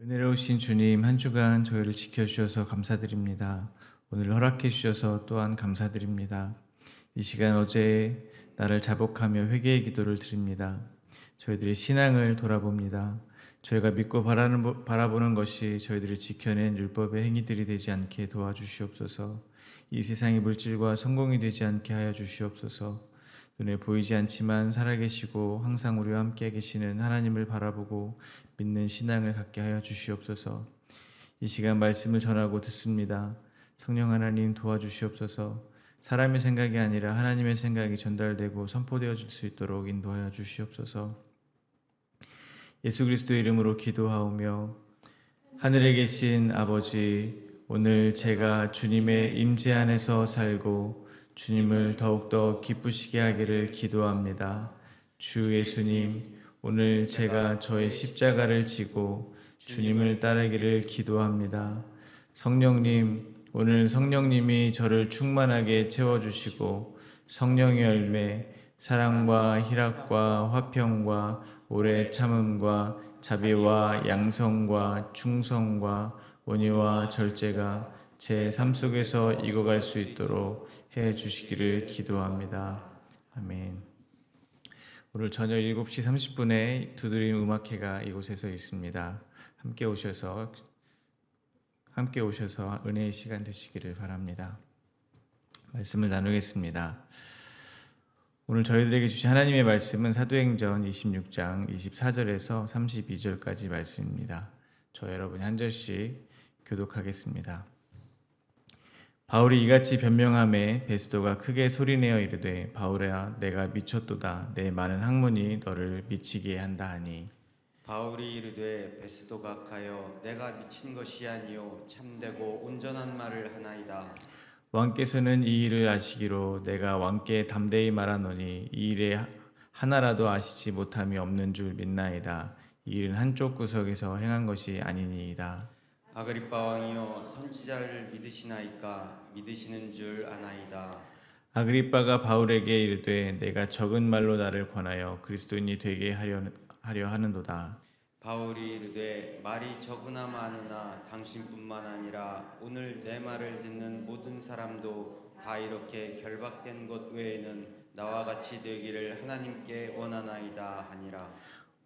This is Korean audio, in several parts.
은혜로우신 주님, 한 주간 저희를 지켜주셔서 감사드립니다. 오늘 허락해 주셔서 또한 감사드립니다. 이 시간 어제 나를 자복하며 회개의 기도를 드립니다. 저희들의 신앙을 돌아봅니다. 저희가 믿고 바라보는 것이 저희들이 지켜낸 율법의 행위들이 되지 않게 도와주시옵소서. 이 세상의 물질과 성공이 되지 않게 하여 주시옵소서. 눈에 보이지 않지만 살아계시고 항상 우리와 함께 계시는 하나님을 바라보고 믿는 신앙을 갖게 하여 주시옵소서. 이 시간 말씀을 전하고 듣습니다. 성령 하나님 도와주시옵소서. 사람의 생각이 아니라 하나님의 생각이 전달되고 선포되어질 수 있도록 인도하여 주시옵소서. 예수 그리스도의 이름으로 기도하오며, 하늘에 계신 아버지, 오늘 제가 주님의 임재 안에서 살고 주님을 더욱더 기쁘시게 하기를 기도합니다. 주 예수님, 오늘 제가 저의 십자가를 지고 주님을 따르기를 기도합니다. 성령님, 오늘 성령님이 저를 충만하게 채워주시고 성령의 열매, 사랑과 희락과 화평과 오래 참음과 자비와 양성과 충성과 온유와 절제가 제 삶 속에서 익어갈 수 있도록 해 주시기를 기도합니다. 아멘. 오늘 저녁 7시 30분에 두드림 음악회가 이곳에서 있습니다. 함께 오셔서 은혜의 시간 되시기를 바랍니다. 말씀을 나누겠습니다. 오늘 저희들에게 주신 하나님의 말씀은 사도행전 26장 24절에서 32절까지 말씀입니다. 저 여러분이 한 절씩 교독하겠습니다. 바울이 이같이 변명하매 베스도가 크게 소리내어 이르되, 바울아 내가 미쳤도다. 내 많은 학문이 너를 미치게 한다 하니. 바울이 이르되, 베스도가 가여 내가 미친 것이 아니요 참되고 온전한 말을 하나이다. 왕께서는 이 일을 아시기로 내가 왕께 담대히 말하노니 이 일에 하나라도 아시지 못함이 없는 줄 믿나이다. 이 일은 한쪽 구석에서 행한 것이 아니니이다. 아그리빠 왕이여, 선지자를 믿으시나이까? 믿으시는 줄 아나이다. 아그리빠가 바울에게 이르되, 내가 적은 말로 나를 권하여 그리스도인이 되게 하려 하는도다. 바울이 이르되, 말이 적으나 많으나 당신뿐만 아니라 오늘 내 말을 듣는 모든 사람도 다 이렇게 결박된 것 외에는 나와 같이 되기를 하나님께 원하나이다 하니라.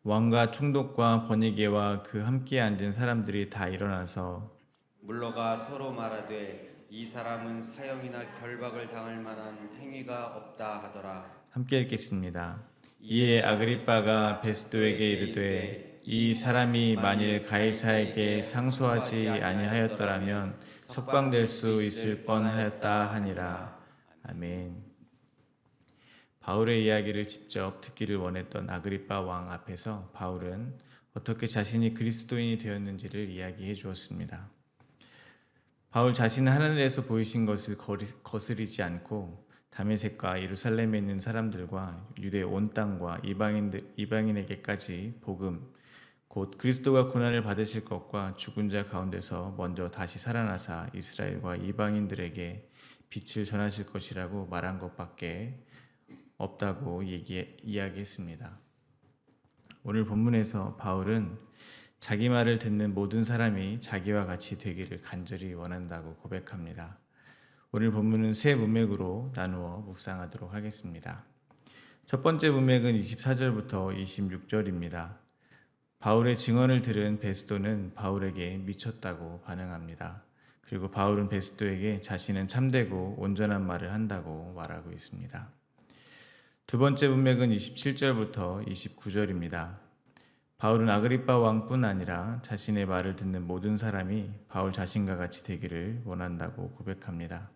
왕과 총독과 버니게와 그 함께 앉은 사람들이 다 일어나서 물러가 서로 말하되, 이 사람은 사형이나 결박을 당할 만한 행위가 없다 하더라. 함께 읽겠습니다. 이에 아그리빠가 베스도에게 이르되, 이 사람이 만일 가이사에게 상소하지 아니하였더라면 석방될 수 있을 뻔하였다 하니라. 아멘. 바울의 이야기를 직접 듣기를 원했던 아그리빠 왕 앞에서 바울은 어떻게 자신이 그리스도인이 되었는지를 이야기해 주었습니다. 바울 자신은 하늘에서 보이신 것을 거스르지 않고 다메섹과 예루살렘에 있는 사람들과 유대 온 땅과 이방인에게까지 복음, 곧 그리스도가 고난을 받으실 것과 죽은 자 가운데서 먼저 다시 살아나사 이스라엘과 이방인들에게 빛을 전하실 것이라고 말한 것밖에 없다고 이야기했습니다. 오늘 본문에서 바울은 자기 말을 듣는 모든 사람이 자기와 같이 되기를 간절히 원한다고 고백합니다. 오늘 본문은 세 문맥으로 나누어 묵상하도록 하겠습니다. 첫 번째 문맥은 24절부터 26절입니다. 바울의 증언을 들은 베스도는 바울에게 미쳤다고 반응합니다. 그리고 바울은 베스도에게 자신은 참되고 온전한 말을 한다고 말하고 있습니다. 두 번째 문맥은 27절부터 29절입니다. 바울은 아그리빠 왕뿐 아니라 자신의 말을 듣는 모든 사람이 바울 자신과 같이 되기를 원한다고 고백합니다.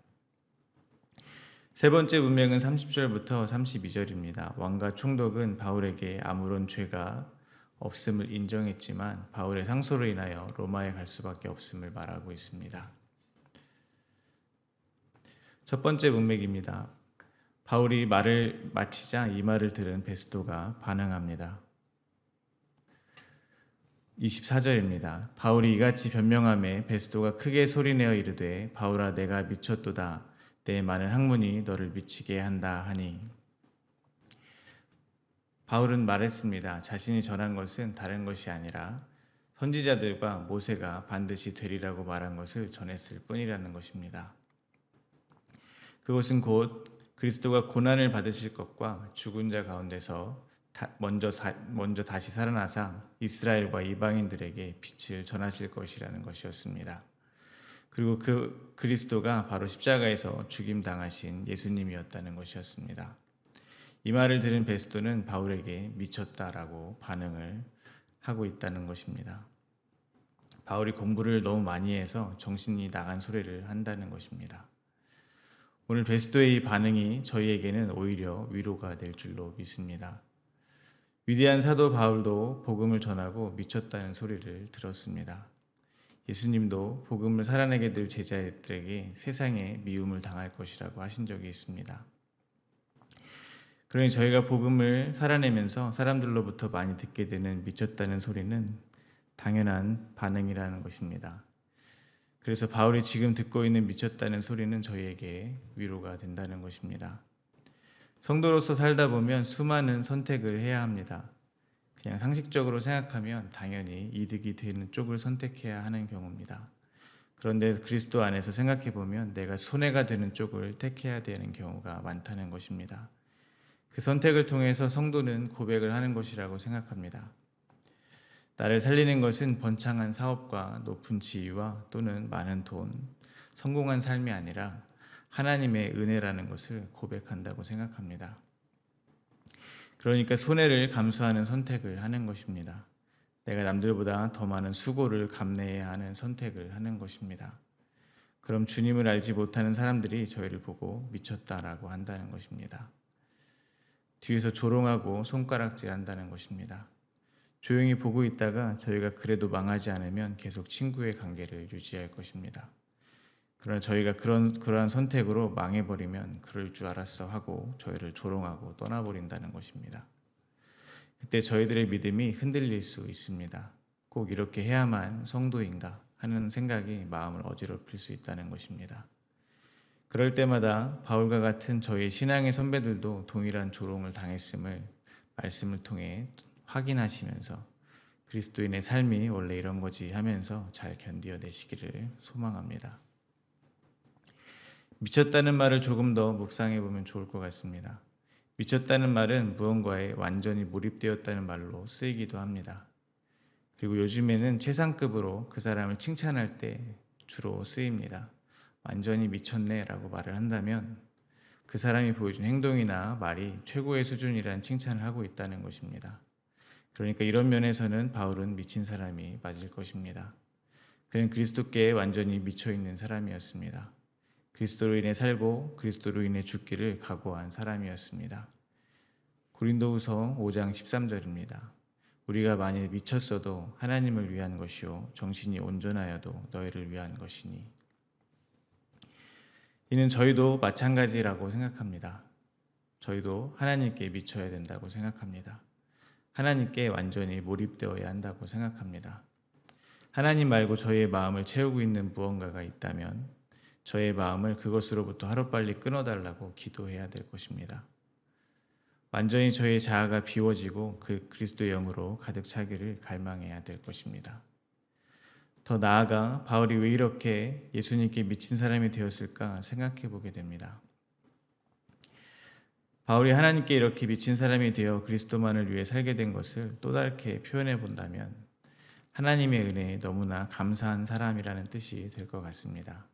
세 번째 문맥은 30절부터 32절입니다. 왕과 총독은 바울에게 아무런 죄가 없음을 인정했지만 바울의 상소로 인하여 로마에 갈 수밖에 없음을 말하고 있습니다. 첫 번째 문맥입니다. 바울이 말을 마치자 이 말을 들은 베스도가 반응합니다. 24절입니다. 바울이 이같이 변명하매 베스도가 크게 소리내어 이르되, 바울아 내가 미쳤도다. 내 많은 학문이 너를 미치게 한다 하니. 바울은 말했습니다. 자신이 전한 것은 다른 것이 아니라 선지자들과 모세가 반드시 되리라고 말한 것을 전했을 뿐이라는 것입니다. 그것은 곧 그리스도가 고난을 받으실 것과 죽은 자 가운데서 먼저 다시 살아나사 이스라엘과 이방인들에게 빛을 전하실 것이라는 것이었습니다. 그리고 그 그리스도가 바로 십자가에서 죽임 당하신 예수님이었다는 것이었습니다. 이 말을 들은 베스도는 바울에게 미쳤다라고 반응을 하고 있다는 것입니다. 바울이 공부를 너무 많이 해서 정신이 나간 소리를 한다는 것입니다. 오늘 베스도의 이 반응이 저희에게는 오히려 위로가 될 줄로 믿습니다. 위대한 사도 바울도 복음을 전하고 미쳤다는 소리를 들었습니다. 예수님도 복음을 살아내게 될 제자들에게 세상에 미움을 당할 것이라고 하신 적이 있습니다. 그러니 저희가 복음을 살아내면서 사람들로부터 많이 듣게 되는 미쳤다는 소리는 당연한 반응이라는 것입니다. 그래서 바울이 지금 듣고 있는 미쳤다는 소리는 저희에게 위로가 된다는 것입니다. 성도로서 살다 보면 수많은 선택을 해야 합니다. 그냥 상식적으로 생각하면 당연히 이득이 되는 쪽을 선택해야 하는 경우입니다. 그런데 그리스도 안에서 생각해 보면 내가 손해가 되는 쪽을 택해야 되는 경우가 많다는 것입니다. 그 선택을 통해서 성도는 고백을 하는 것이라고 생각합니다. 나를 살리는 것은 번창한 사업과 높은 지위와 또는 많은 돈, 성공한 삶이 아니라 하나님의 은혜라는 것을 고백한다고 생각합니다. 그러니까 손해를 감수하는 선택을 하는 것입니다. 내가 남들보다 더 많은 수고를 감내해야 하는 선택을 하는 것입니다. 그럼 주님을 알지 못하는 사람들이 저희를 보고 미쳤다라고 한다는 것입니다. 뒤에서 조롱하고 손가락질한다는 것입니다. 조용히 보고 있다가 저희가 그래도 망하지 않으면 계속 친구의 관계를 유지할 것입니다. 그러나 저희가 그러한 선택으로 망해버리면 그럴 줄 알았어 하고 저희를 조롱하고 떠나버린다는 것입니다. 그때 저희들의 믿음이 흔들릴 수 있습니다. 꼭 이렇게 해야만 성도인가 하는 생각이 마음을 어지럽힐 수 있다는 것입니다. 그럴 때마다 바울과 같은 저희 신앙의 선배들도 동일한 조롱을 당했음을 말씀을 통해 확인하시면서 그리스도인의 삶이 원래 이런 거지 하면서 잘 견디어내시기를 소망합니다. 미쳤다는 말을 조금 더 묵상해 보면 좋을 것 같습니다. 미쳤다는 말은 무언가에 완전히 몰입되었다는 말로 쓰이기도 합니다. 그리고 요즘에는 최상급으로 그 사람을 칭찬할 때 주로 쓰입니다. 완전히 미쳤네 라고 말을 한다면 그 사람이 보여준 행동이나 말이 최고의 수준이라는 칭찬을 하고 있다는 것입니다. 그러니까 이런 면에서는 바울은 미친 사람이 맞을 것입니다. 그는 그리스도께 완전히 미쳐있는 사람이었습니다. 그리스도로 인해 살고 그리스도로 인해 죽기를 각오한 사람이었습니다. 고린도후서 5장 13절입니다. 우리가 만일 미쳤어도 하나님을 위한 것이요 정신이 온전하여도 너희를 위한 것이니. 이는 저희도 마찬가지라고 생각합니다. 저희도 하나님께 미쳐야 된다고 생각합니다. 하나님께 완전히 몰입되어야 한다고 생각합니다. 하나님 말고 저희의 마음을 채우고 있는 무언가가 있다면 저의 마음을 그것으로부터 하루빨리 끊어달라고 기도해야 될 것입니다. 완전히 저의 자아가 비워지고 그 그리스도의 영으로 가득 차기를 갈망해야 될 것입니다. 더 나아가 바울이 왜 이렇게 예수님께 미친 사람이 되었을까 생각해 보게 됩니다. 바울이 하나님께 이렇게 미친 사람이 되어 그리스도만을 위해 살게 된 것을 또 다르게 표현해 본다면 하나님의 은혜에 너무나 감사한 사람이라는 뜻이 될 것 같습니다.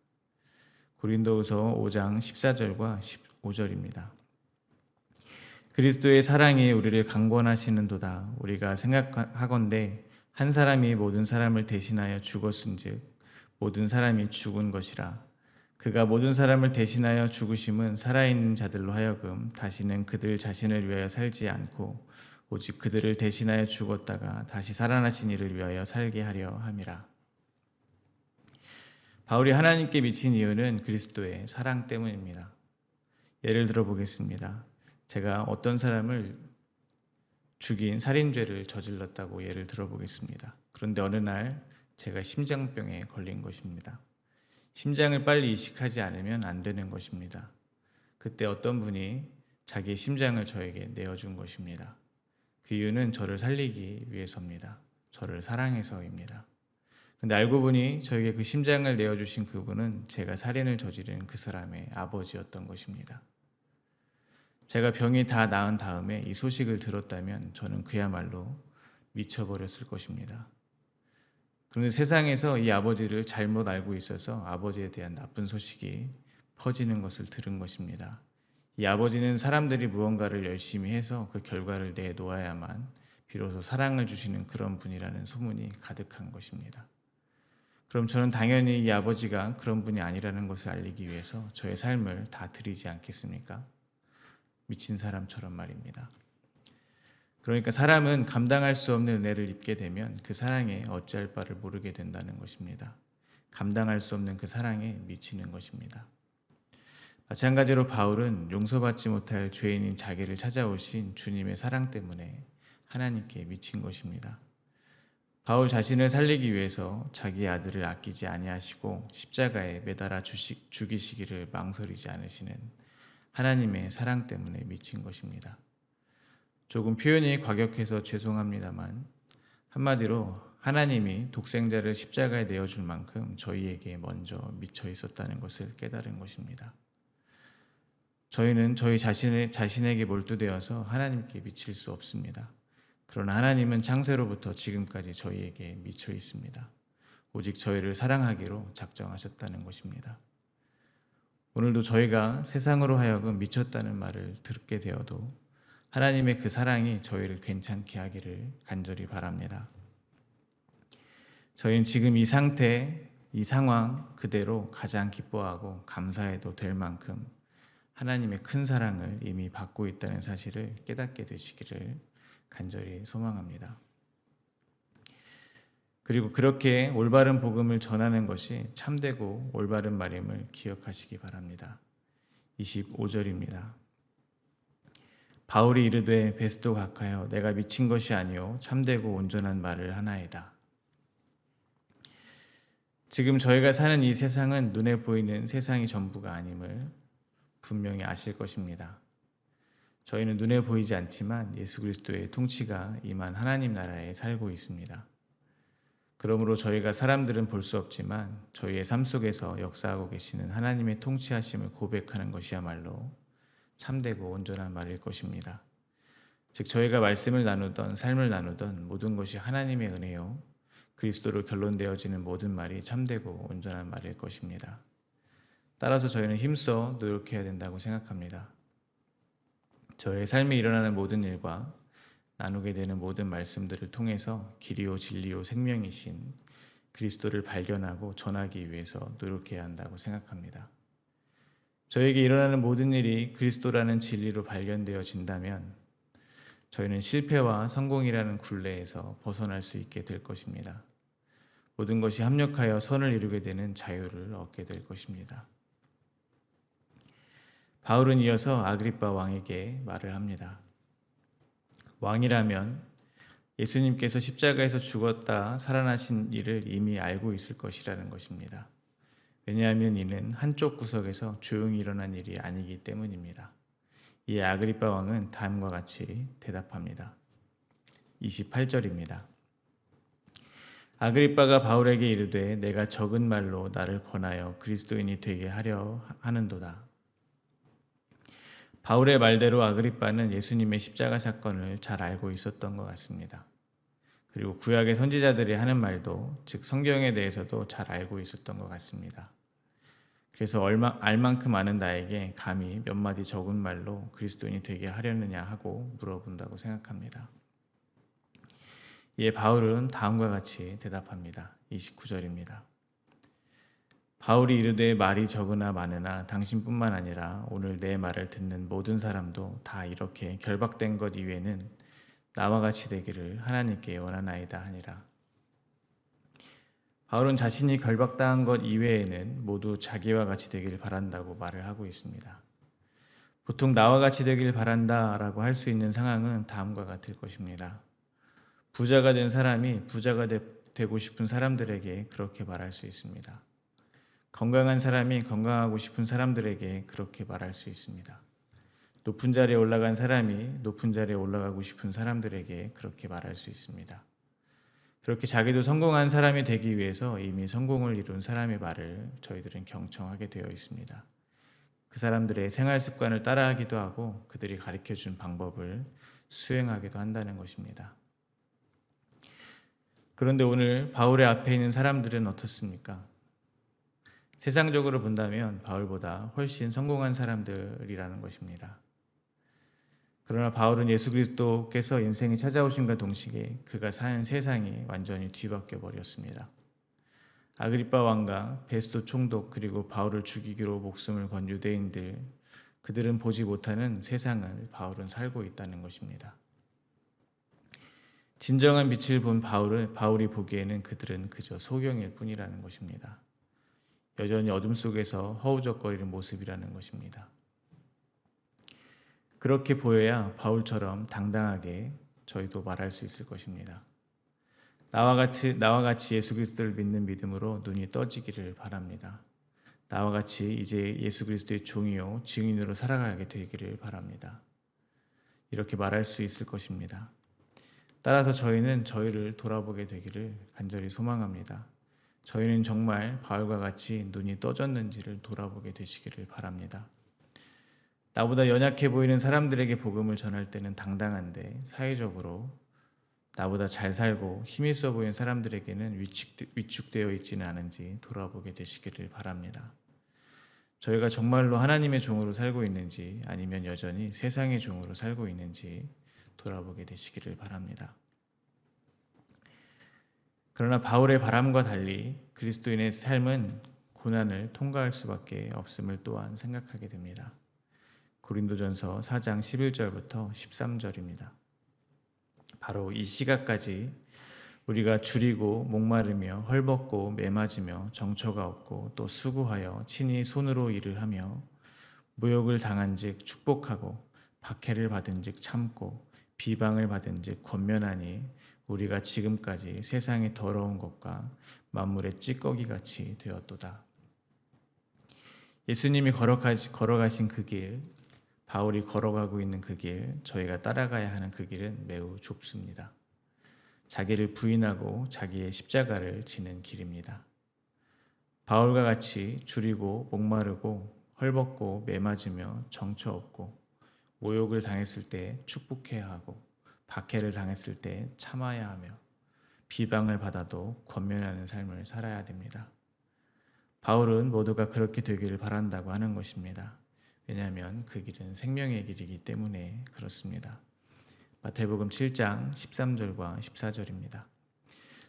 고린도후서 5장 14절과 15절입니다. 그리스도의 사랑이 우리를 강권하시는도다. 우리가 생각하건대 한 사람이 모든 사람을 대신하여 죽었은즉 모든 사람이 죽은 것이라. 그가 모든 사람을 대신하여 죽으심은 살아있는 자들로 하여금 다시는 그들 자신을 위하여 살지 않고 오직 그들을 대신하여 죽었다가 다시 살아나신 이를 위하여 살게 하려 함이라. 바울이 하나님께 미친 이유는 그리스도의 사랑 때문입니다. 예를 들어 보겠습니다. 제가 어떤 사람을 죽인 살인죄를 저질렀다고 예를 들어 보겠습니다. 그런데 어느 날 제가 심장병에 걸린 것입니다. 심장을 빨리 이식하지 않으면 안 되는 것입니다. 그때 어떤 분이 자기의 심장을 저에게 내어준 것입니다. 그 이유는 저를 살리기 위해서입니다. 저를 사랑해서입니다. 근데 알고 보니 저에게 그 심장을 내어주신 그분은 제가 살인을 저지른 그 사람의 아버지였던 것입니다. 제가 병이 다 나은 다음에 이 소식을 들었다면 저는 그야말로 미쳐버렸을 것입니다. 그런데 세상에서 이 아버지를 잘못 알고 있어서 아버지에 대한 나쁜 소식이 퍼지는 것을 들은 것입니다. 이 아버지는 사람들이 무언가를 열심히 해서 그 결과를 내놓아야만 비로소 사랑을 주시는 그런 분이라는 소문이 가득한 것입니다. 그럼 저는 당연히 이 아버지가 그런 분이 아니라는 것을 알리기 위해서 저의 삶을 다 드리지 않겠습니까? 미친 사람처럼 말입니다. 그러니까 사람은 감당할 수 없는 은혜를 입게 되면 그 사랑에 어찌할 바를 모르게 된다는 것입니다. 감당할 수 없는 그 사랑에 미치는 것입니다. 마찬가지로 바울은 용서받지 못할 죄인인 자기를 찾아오신 주님의 사랑 때문에 하나님께 미친 것입니다. 바울 자신을 살리기 위해서 자기 아들을 아끼지 아니하시고 십자가에 매달아 죽이시기를 망설이지 않으시는 하나님의 사랑 때문에 미친 것입니다. 조금 표현이 과격해서 죄송합니다만 한마디로 하나님이 독생자를 십자가에 내어줄 만큼 저희에게 먼저 미쳐 있었다는 것을 깨달은 것입니다. 저희는 저희 자신에게 몰두되어서 하나님께 미칠 수 없습니다. 그러나 하나님은 창세로부터 지금까지 저희에게 미쳐 있습니다. 오직 저희를 사랑하기로 작정하셨다는 것입니다. 오늘도 저희가 세상으로 하여금 미쳤다는 말을 듣게 되어도 하나님의 그 사랑이 저희를 괜찮게 하기를 간절히 바랍니다. 저희는 지금 이 상태, 이 상황 그대로 가장 기뻐하고 감사해도 될 만큼 하나님의 큰 사랑을 이미 받고 있다는 사실을 깨닫게 되시기를 간절히 소망합니다. 그리고 그렇게 올바른 복음을 전하는 것이 참되고 올바른 말임을 기억하시기 바랍니다. 25절입니다. 바울이 이르되 베스도 각하여 내가 미친 것이 아니요 참되고 온전한 말을 하나이다. 지금 저희가 사는 이 세상은 눈에 보이는 세상이 전부가 아님을 분명히 아실 것입니다. 저희는 눈에 보이지 않지만 예수 그리스도의 통치가 임한 하나님 나라에 살고 있습니다. 그러므로 저희가 사람들은 볼 수 없지만 저희의 삶 속에서 역사하고 계시는 하나님의 통치하심을 고백하는 것이야말로 참되고 온전한 말일 것입니다. 즉 저희가 말씀을 나누던 삶을 나누던 모든 것이 하나님의 은혜요 그리스도로 결론되어지는 모든 말이 참되고 온전한 말일 것입니다. 따라서 저희는 힘써 노력해야 된다고 생각합니다. 저의 삶에 일어나는 모든 일과 나누게 되는 모든 말씀들을 통해서 길이요 진리요 생명이신 그리스도를 발견하고 전하기 위해서 노력해야 한다고 생각합니다. 저에게 일어나는 모든 일이 그리스도라는 진리로 발견되어진다면 저희는 실패와 성공이라는 굴레에서 벗어날 수 있게 될 것입니다. 모든 것이 합력하여 선을 이루게 되는 자유를 얻게 될 것입니다. 바울은 이어서 아그리빠 왕에게 말을 합니다. 왕이라면 예수님께서 십자가에서 죽었다 살아나신 일을 이미 알고 있을 것이라는 것입니다. 왜냐하면 이는 한쪽 구석에서 조용히 일어난 일이 아니기 때문입니다. 이에 아그리빠 왕은 다음과 같이 대답합니다. 28절입니다. 아그리빠가 바울에게 이르되 내가 적은 말로 나를 권하여 그리스도인이 되게 하려 하는도다. 바울의 말대로 아그리빠는 예수님의 십자가 사건을 잘 알고 있었던 것 같습니다. 그리고 구약의 선지자들이 하는 말도 즉 성경에 대해서도 잘 알고 있었던 것 같습니다. 그래서 알 만큼 아는 나에게 감히 몇 마디 적은 말로 그리스도인이 되게 하려느냐 하고 물어본다고 생각합니다. 이에 바울은 다음과 같이 대답합니다. 29절입니다. 바울이 이르되 말이 적으나 많으나 당신뿐만 아니라 오늘 내 말을 듣는 모든 사람도 다 이렇게 결박된 것 이외에는 나와 같이 되기를 하나님께 원하나이다 하니라. 바울은 자신이 결박당한 것 이외에는 모두 자기와 같이 되기를 바란다고 말을 하고 있습니다. 보통 나와 같이 되길 바란다라고 할 수 있는 상황은 다음과 같을 것입니다. 부자가 된 사람이 부자가 되고 싶은 사람들에게 그렇게 말할 수 있습니다. 건강한 사람이 건강하고 싶은 사람들에게 그렇게 말할 수 있습니다. 높은 자리에 올라간 사람이 높은 자리에 올라가고 싶은 사람들에게 그렇게 말할 수 있습니다. 그렇게 자기도 성공한 사람이 되기 위해서 이미 성공을 이룬 사람의 말을 저희들은 경청하게 되어 있습니다. 그 사람들의 생활 습관을 따라하기도 하고 그들이 가르쳐 준 방법을 수행하기도 한다는 것입니다. 그런데 오늘 바울의 앞에 있는 사람들은 어떻습니까? 세상적으로 본다면 바울보다 훨씬 성공한 사람들이라는 것입니다. 그러나 바울은 예수 그리스도께서 인생이 찾아오심과 동시에 그가 사는 세상이 완전히 뒤바뀌어 버렸습니다. 아그리빠 왕과 베스도 총독 그리고 바울을 죽이기로 목숨을 건 유대인들, 그들은 보지 못하는 세상을 바울은 살고 있다는 것입니다. 진정한 빛을 본 바울이 보기에는 그들은 그저 소경일 뿐이라는 것입니다. 여전히 어둠 속에서 허우적거리는 모습이라는 것입니다. 그렇게 보여야 바울처럼 당당하게 저희도 말할 수 있을 것입니다. 나와 같이 예수 그리스도를 믿는 믿음으로 눈이 떠지기를 바랍니다. 나와 같이 이제 예수 그리스도의 종이요 증인으로 살아가게 되기를 바랍니다. 이렇게 말할 수 있을 것입니다. 따라서 저희는 저희를 돌아보게 되기를 간절히 소망합니다. 저희는 정말 바울과 같이 눈이 떠졌는지를 돌아보게 되시기를 바랍니다. 나보다 연약해 보이는 사람들에게 복음을 전할 때는 당당한데 사회적으로 나보다 잘 살고 힘 있어 보이는 사람들에게는 위축되어 있지는 않은지 돌아보게 되시기를 바랍니다. 저희가 정말로 하나님의 종으로 살고 있는지 아니면 여전히 세상의 종으로 살고 있는지 돌아보게 되시기를 바랍니다. 그러나 바울의 바람과 달리 그리스도인의 삶은 고난을 통과할 수밖에 없음을 또한 생각하게 됩니다. 고린도전서 4장 11절부터 13절입니다. 바로 이 시각까지 우리가 줄이고 목마르며 헐벗고 매맞으며 정처가 없고 또 수고하여 친히 손으로 일을 하며 모욕을 당한즉 축복하고 박해를 받은즉 참고 비방을 받은즉 권면하니 우리가 지금까지 세상의 더러운 것과 만물의 찌꺼기같이 되었도다. 예수님이 걸어가신 그 길, 바울이 걸어가고 있는 그 길, 저희가 따라가야 하는 그 길은 매우 좁습니다. 자기를 부인하고 자기의 십자가를 지는 길입니다. 바울과 같이 줄이고 목마르고 헐벗고 매맞으며 정처 없고 모욕을 당했을 때 축복해야 하고 박해를 당했을 때 참아야 하며 비방을 받아도 권면하는 삶을 살아야 됩니다. 바울은 모두가 그렇게 되기를 바란다고 하는 것입니다. 왜냐하면 그 길은 생명의 길이기 때문에 그렇습니다. 마태복음 7장 13절과 14절입니다.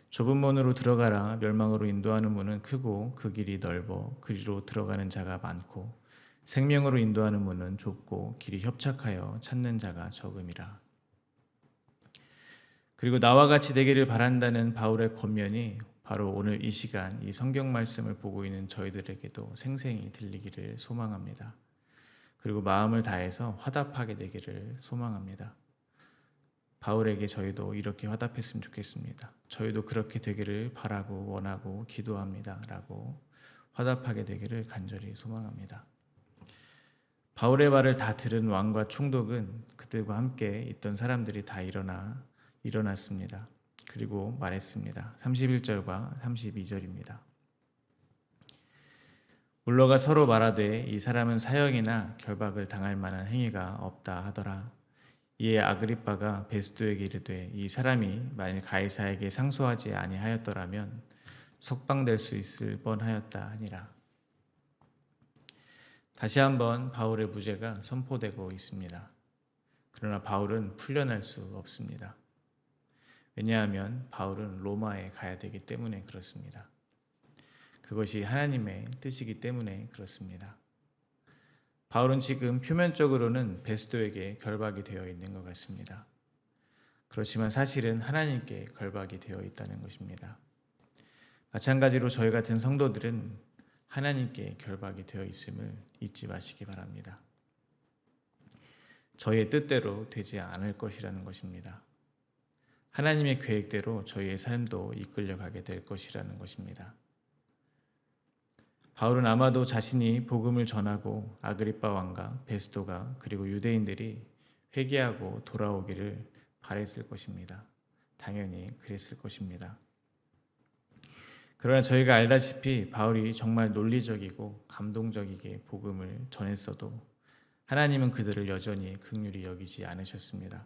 좁은 문으로 들어가라. 멸망으로 인도하는 문은 크고 그 길이 넓어 그리로 들어가는 자가 많고 생명으로 인도하는 문은 좁고 길이 협착하여 찾는 자가 적음이라. 그리고 나와 같이 되기를 바란다는 바울의 권면이 바로 오늘 이 시간 이 성경 말씀을 보고 있는 저희들에게도 생생히 들리기를 소망합니다. 그리고 마음을 다해서 화답하게 되기를 소망합니다. 바울에게 저희도 이렇게 화답했으면 좋겠습니다. 저희도 그렇게 되기를 바라고 원하고 기도합니다. 라고 화답하게 되기를 간절히 소망합니다. 바울의 말을 다 들은 왕과 총독은 그들과 함께 있던 사람들이 다 일어났습니다. 그리고 말했습니다. 31절과 32절입니다. 물러가 서로 말하되 이 사람은 사형이나 결박을 당할 만한 행위가 없다 하더라. 이에 아그리빠가 베스도에게 이르되 이 사람이 만일 가이사에게 상소하지 아니하였더라면 석방될 수 있을 뻔하였다 하니라. 다시 한번 바울의 무죄가 선포되고 있습니다. 그러나 바울은 풀려날 수 없습니다. 왜냐하면 바울은 로마에 가야 되기 때문에 그렇습니다. 그것이 하나님의 뜻이기 때문에 그렇습니다. 바울은 지금 표면적으로는 베스도에게 결박이 되어 있는 것 같습니다. 그렇지만 사실은 하나님께 결박이 되어 있다는 것입니다. 마찬가지로 저희 같은 성도들은 하나님께 결박이 되어 있음을 잊지 마시기 바랍니다. 저희의 뜻대로 되지 않을 것이라는 것입니다. 하나님의 계획대로 저희의 삶도 이끌려가게 될 것이라는 것입니다. 바울은 아마도 자신이 복음을 전하고 아그리빠 왕과 베스도가 그리고 유대인들이 회개하고 돌아오기를 바랬을 것입니다. 당연히 그랬을 것입니다. 그러나 저희가 알다시피 바울이 정말 논리적이고 감동적이게 복음을 전했어도 하나님은 그들을 여전히 긍휼히 여기지 않으셨습니다.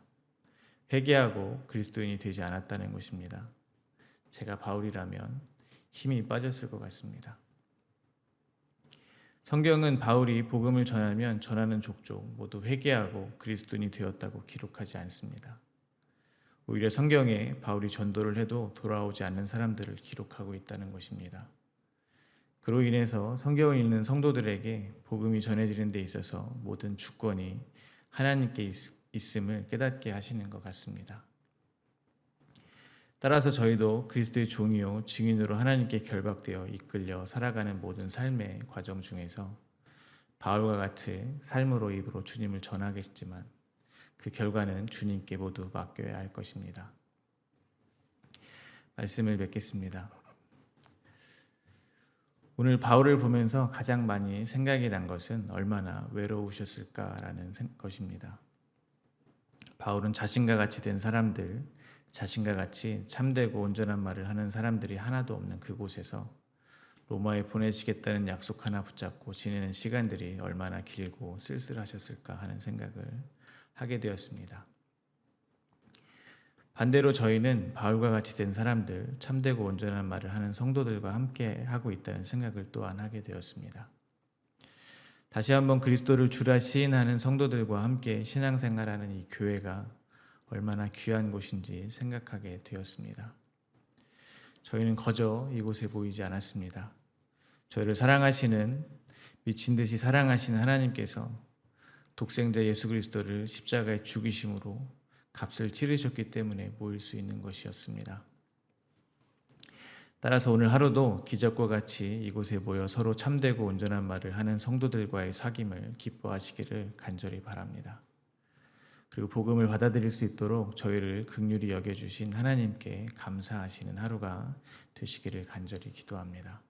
회개하고 그리스도인이 되지 않았다는 것입니다. 제가 바울이라면 힘이 빠졌을 것 같습니다. 성경은 바울이 복음을 전하면 전하는 족족 모두 회개하고 그리스도인이 되었다고 기록하지 않습니다. 오히려 성경에 바울이 전도를 해도 돌아오지 않는 사람들을 기록하고 있다는 것입니다. 그로 인해서 성경을 읽는 성도들에게 복음이 전해지는 데 있어서 모든 주권이 하나님께 있음을 깨닫게 하시는 것 같습니다. 따라서 저희도 그리스도의 종이요 증인으로 하나님께 결박되어 이끌려 살아가는 모든 삶의 과정 중에서 바울과 같은 삶으로 입으로 주님을 전하겠지만 그 결과는 주님께 모두 맡겨야 할 것입니다. 말씀을 맺겠습니다. 오늘 바울을 보면서 가장 많이 생각이 난 것은 얼마나 외로우셨을까라는 것입니다. 바울은 자신과 같이 된 사람들, 자신과 같이 참되고 온전한 말을 하는 사람들이 하나도 없는 그곳에서 로마에 보내시겠다는 약속 하나 붙잡고 지내는 시간들이 얼마나 길고 쓸쓸하셨을까 하는 생각을 하게 되었습니다. 반대로 저희는 바울과 같이 된 사람들, 참되고 온전한 말을 하는 성도들과 함께 하고 있다는 생각을 또한 하게 되었습니다. 다시 한번 그리스도를 주라 시인하는 성도들과 함께 신앙생활하는 이 교회가 얼마나 귀한 곳인지 생각하게 되었습니다. 저희는 거저 이곳에 보이지 않았습니다. 저희를 사랑하시는, 미친 듯이 사랑하시는 하나님께서 독생자 예수 그리스도를 십자가에 죽이심으로 값을 치르셨기 때문에 모일 수 있는 것이었습니다. 따라서 오늘 하루도 기적과 같이 이곳에 모여 서로 참되고 온전한 말을 하는 성도들과의 사귐을 기뻐하시기를 간절히 바랍니다. 그리고 복음을 받아들일 수 있도록 저희를 긍휼히 여겨주신 하나님께 감사하시는 하루가 되시기를 간절히 기도합니다.